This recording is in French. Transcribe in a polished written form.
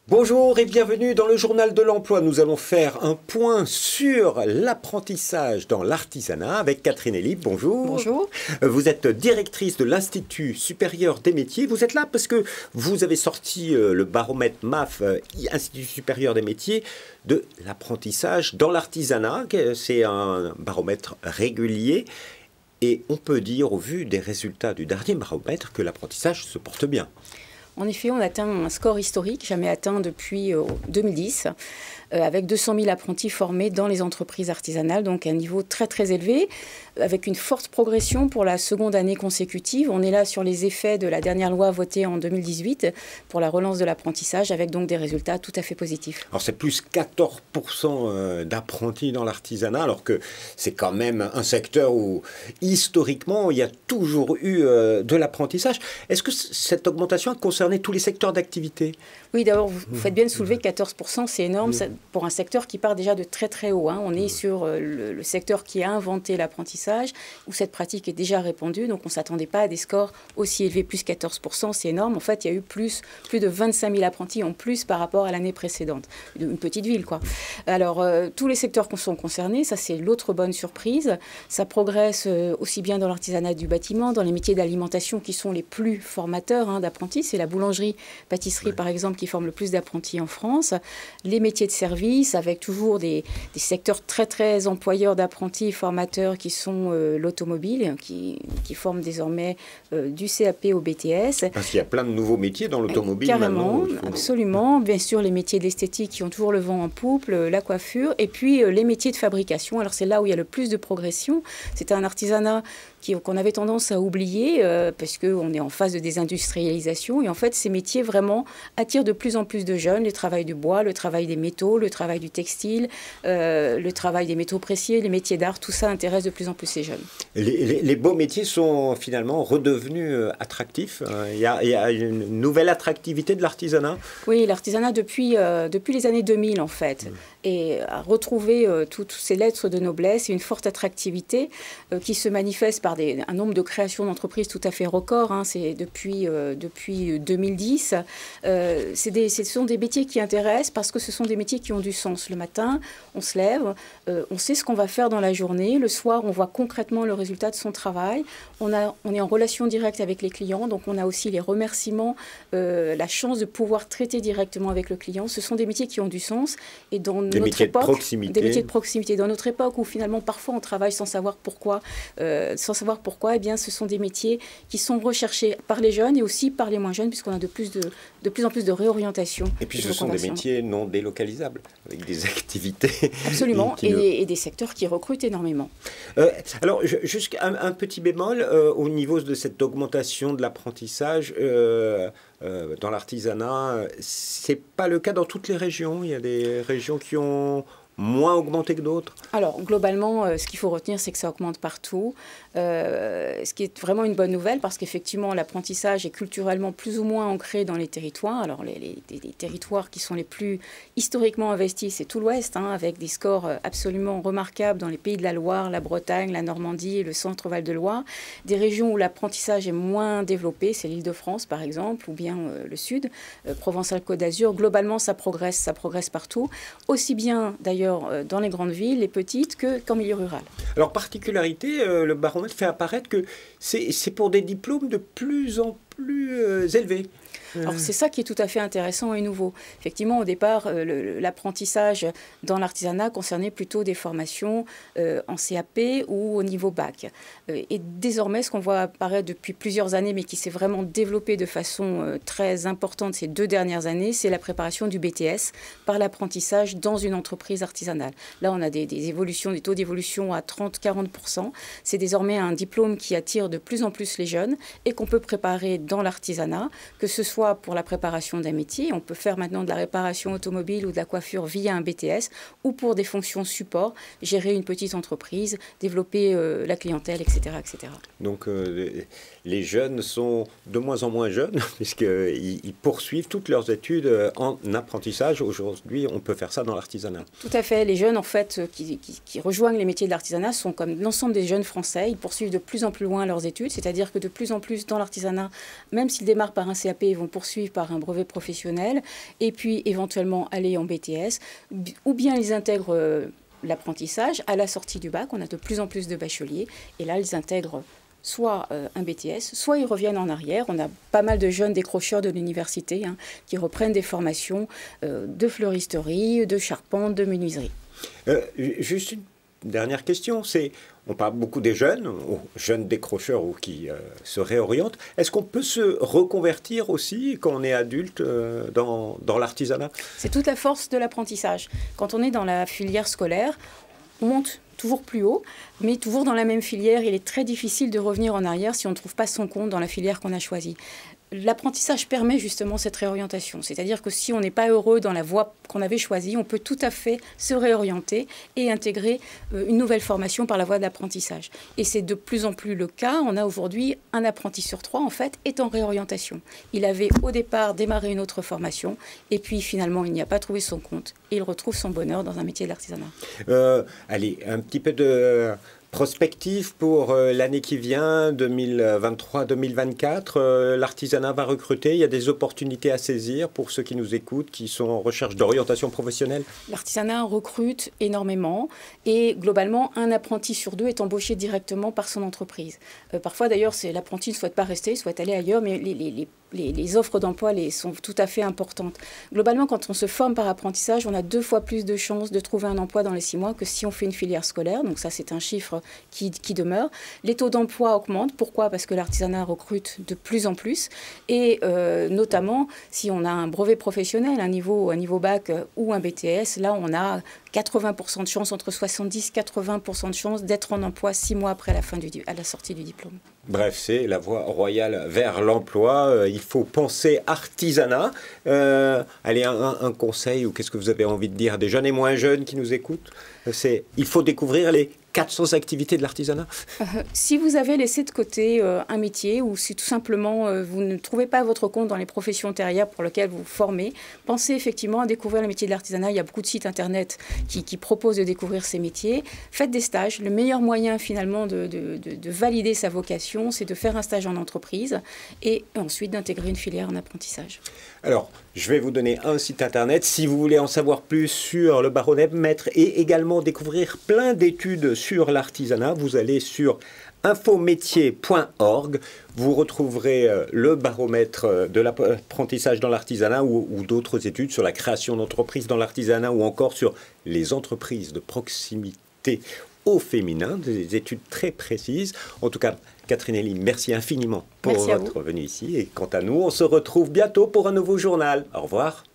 Bonjour et bienvenue dans le journal de l'emploi. Nous allons faire un point sur l'apprentissage dans l'artisanat avec Catherine Elip. Bonjour. Bonjour. Vous êtes directrice de l'Institut supérieur des métiers. Vous êtes là parce que vous avez sorti le baromètre MAF, Institut supérieur des métiers, de l'apprentissage dans l'artisanat. C'est un baromètre régulier. Et on peut dire, au vu des résultats du dernier baromètre, que l'apprentissage se porte bien. En effet, on atteint un score historique, jamais atteint depuis 2010, avec 200 000 apprentis formés dans les entreprises artisanales, donc un niveau très très élevé, avec une forte progression pour la seconde année consécutive. On est là sur les effets de la dernière loi votée en 2018 pour la relance de l'apprentissage, avec donc des résultats tout à fait positifs. Alors c'est plus 14% d'apprentis dans l'artisanat, alors que c'est quand même un secteur où historiquement il y a toujours eu de l'apprentissage. Est-ce que cette augmentation a concerné tous les secteurs d'activité? Oui, d'abord, vous faites bien de soulever 14%, c'est énorme pour un secteur qui part déjà de très très haut. On est sur le secteur qui a inventé l'apprentissage, où cette pratique est déjà répandue, donc on ne s'attendait pas à des scores aussi élevés, plus 14%, c'est énorme. En fait, il y a eu plus de 25 000 apprentis en plus par rapport à l'année précédente. Une petite ville, quoi. Alors, tous les secteurs sont concernés, ça c'est l'autre bonne surprise. Ça progresse aussi bien dans l'artisanat du bâtiment, dans les métiers d'alimentation qui sont les plus formateurs d'apprentis. C'est la boulangerie, pâtisserie par exemple, qui forment le plus d'apprentis en France. Les métiers de service, avec toujours des secteurs très très employeurs d'apprentis formateurs qui sont l'automobile, qui forment désormais du CAP au BTS. Parce qu'il y a plein de nouveaux métiers dans l'automobile. Carrément, absolument. Bien sûr, les métiers de l'esthétique qui ont toujours le vent en poupe, la coiffure, et puis les métiers de fabrication. Alors c'est là où il y a le plus de progression. C'est un artisanat qu'on avait tendance à oublier parce qu'on est en phase de désindustrialisation. Et en fait, ces métiers vraiment attirent de plus en plus de jeunes. Le travail du bois, le travail des métaux, le travail du textile, le travail des métaux précieux, les métiers d'art, tout ça intéresse de plus en plus ces jeunes. Les beaux métiers sont finalement redevenus attractifs. Il y a une nouvelle attractivité de l'artisanat. Oui, l'artisanat depuis les années 2000 en fait, et a retrouvé toutes ces lettres de noblesse et une forte attractivité qui se manifeste par un nombre de créations d'entreprises tout à fait record. C'est depuis 2010. Ce sont des métiers qui intéressent parce que ce sont des métiers qui ont du sens. Le matin, on se lève, on sait ce qu'on va faire dans la journée. Le soir, on voit concrètement le résultat de son travail. On est en relation directe avec les clients, donc on a aussi les remerciements, la chance de pouvoir traiter directement avec le client. Ce sont des métiers qui ont du sens. Et dans des métiers de proximité. Des métiers de proximité. Dans notre époque où finalement parfois on travaille sans savoir pourquoi, eh bien, ce sont des métiers qui sont recherchés par les jeunes et aussi par les moins jeunes, puisqu'on a de plus en plus de réorientation. Et puis ce sont des métiers non délocalisables, avec des activités. Absolument, et des secteurs qui recrutent énormément. Alors, juste un petit bémol au niveau de cette augmentation de l'apprentissage dans l'artisanat. C'est pas le cas dans toutes les régions. Il y a des régions qui ont moins augmenté que d'autres? Alors, globalement, ce qu'il faut retenir, c'est que ça augmente partout. Ce qui est vraiment une bonne nouvelle, parce qu'effectivement, l'apprentissage est culturellement plus ou moins ancré dans les territoires. Alors, les territoires qui sont les plus historiquement investis, c'est tout l'Ouest, avec des scores absolument remarquables dans les pays de la Loire, la Bretagne, la Normandie et le centre-Val de Loire. Des régions où l'apprentissage est moins développé, c'est l'Île-de-France, par exemple, ou bien le Sud, Provence-Alpes-Côte d'Azur. Globalement, ça progresse partout. Aussi bien, d'ailleurs, dans les grandes villes, les petites, qu'en milieu rural. Alors, particularité, le baromètre fait apparaître que c'est pour des diplômes de plus en plus élevés. Alors c'est ça qui est tout à fait intéressant et nouveau. Effectivement, au départ, l'apprentissage dans l'artisanat concernait plutôt des formations en CAP ou au niveau bac. Et désormais, ce qu'on voit apparaître depuis plusieurs années, mais qui s'est vraiment développé de façon très importante ces 2 dernières années, c'est la préparation du BTS par l'apprentissage dans une entreprise artisanale. Là, on a des taux d'évolution à 30-40%. C'est désormais un diplôme qui attire de plus en plus les jeunes et qu'on peut préparer dans l'artisanat, que ce soit pour la préparation d'un métier, on peut faire maintenant de la réparation automobile ou de la coiffure via un BTS, ou pour des fonctions support, gérer une petite entreprise, développer la clientèle, etc. etc. Donc les jeunes sont de moins en moins jeunes, puisqu'ils poursuivent toutes leurs études en apprentissage. Aujourd'hui, on peut faire ça dans l'artisanat. Tout à fait. Les jeunes, en fait, qui rejoignent les métiers de l'artisanat sont comme l'ensemble des jeunes français. Ils poursuivent de plus en plus loin leurs études, c'est-à-dire que de plus en plus dans l'artisanat, même s'ils démarrent par un CAP, ils vont poursuivre par un brevet professionnel et puis éventuellement aller en BTS, ou bien ils intègrent l'apprentissage à la sortie du bac. On a de plus en plus de bacheliers et là, ils intègrent soit un BTS, soit ils reviennent en arrière. On a pas mal de jeunes décrocheurs de l'université qui reprennent des formations de fleuristerie, de charpente, de menuiserie. Juste une dernière question, on parle beaucoup des jeunes, jeunes décrocheurs ou qui se réorientent. Est-ce qu'on peut se reconvertir aussi quand on est adulte dans l'artisanat? C'est toute la force de l'apprentissage. Quand on est dans la filière scolaire, on monte toujours plus haut, mais toujours dans la même filière. Il est très difficile de revenir en arrière si on ne trouve pas son compte dans la filière qu'on a choisie. L'apprentissage permet justement cette réorientation. C'est-à-dire que si on n'est pas heureux dans la voie qu'on avait choisie, on peut tout à fait se réorienter et intégrer une nouvelle formation par la voie de l'apprentissage. Et c'est de plus en plus le cas. On a aujourd'hui un apprenti sur 3, en fait, est en réorientation. Il avait au départ démarré une autre formation et puis finalement, il n'y a pas trouvé son compte et il retrouve son bonheur dans un métier de l'artisanat. Allez, un petit peu de prospective pour l'année qui vient, 2023-2024. L'artisanat va recruter. Il y a des opportunités à saisir pour ceux qui nous écoutent, qui sont en recherche d'orientation professionnelle. L'artisanat recrute énormément et globalement, un apprenti sur 2 est embauché directement par son entreprise. Parfois d'ailleurs, l'apprenti ne souhaite pas rester, il souhaite aller ailleurs, mais les offres d'emploi sont tout à fait importantes. Globalement, quand on se forme par apprentissage, on a 2 fois plus de chances de trouver un emploi dans les 6 mois que si on fait une filière scolaire. Donc ça, c'est un chiffre qui demeure. Les taux d'emploi augmentent. Pourquoi? Parce que l'artisanat recrute de plus en plus. Et notamment, si on a un brevet professionnel, un niveau bac ou un BTS, là, on a 80% de chances, entre 70 et 80% de chances d'être en emploi 6 mois après à la sortie du diplôme. Bref, c'est la voie royale vers l'emploi. Il faut penser artisanat. Allez, un conseil, ou qu'est-ce que vous avez envie de dire à des jeunes et moins jeunes qui nous écoutent? Il faut découvrir les 400 activités de l'artisanat. Si vous avez laissé de côté un métier ou si tout simplement vous ne trouvez pas votre compte dans les professions antérieures pour lesquelles vous vous formez, pensez effectivement à découvrir le métier de l'artisanat. Il y a beaucoup de sites internet qui proposent de découvrir ces métiers. Faites des stages. Le meilleur moyen finalement de valider sa vocation, c'est de faire un stage en entreprise et ensuite d'intégrer une filière en apprentissage. Alors, je vais vous donner un site internet si vous voulez en savoir plus sur le baromètre et également découvrir plein d'études sur l'artisanat. Vous allez sur infométier.org. Vous retrouverez le baromètre de l'apprentissage dans l'artisanat ou d'autres études sur la création d'entreprises dans l'artisanat ou encore sur les entreprises de proximité au féminin, des études très précises. En tout cas, Catherine Elie, merci infiniment pour votre venue ici. Et quant à nous, on se retrouve bientôt pour un nouveau journal. Au revoir.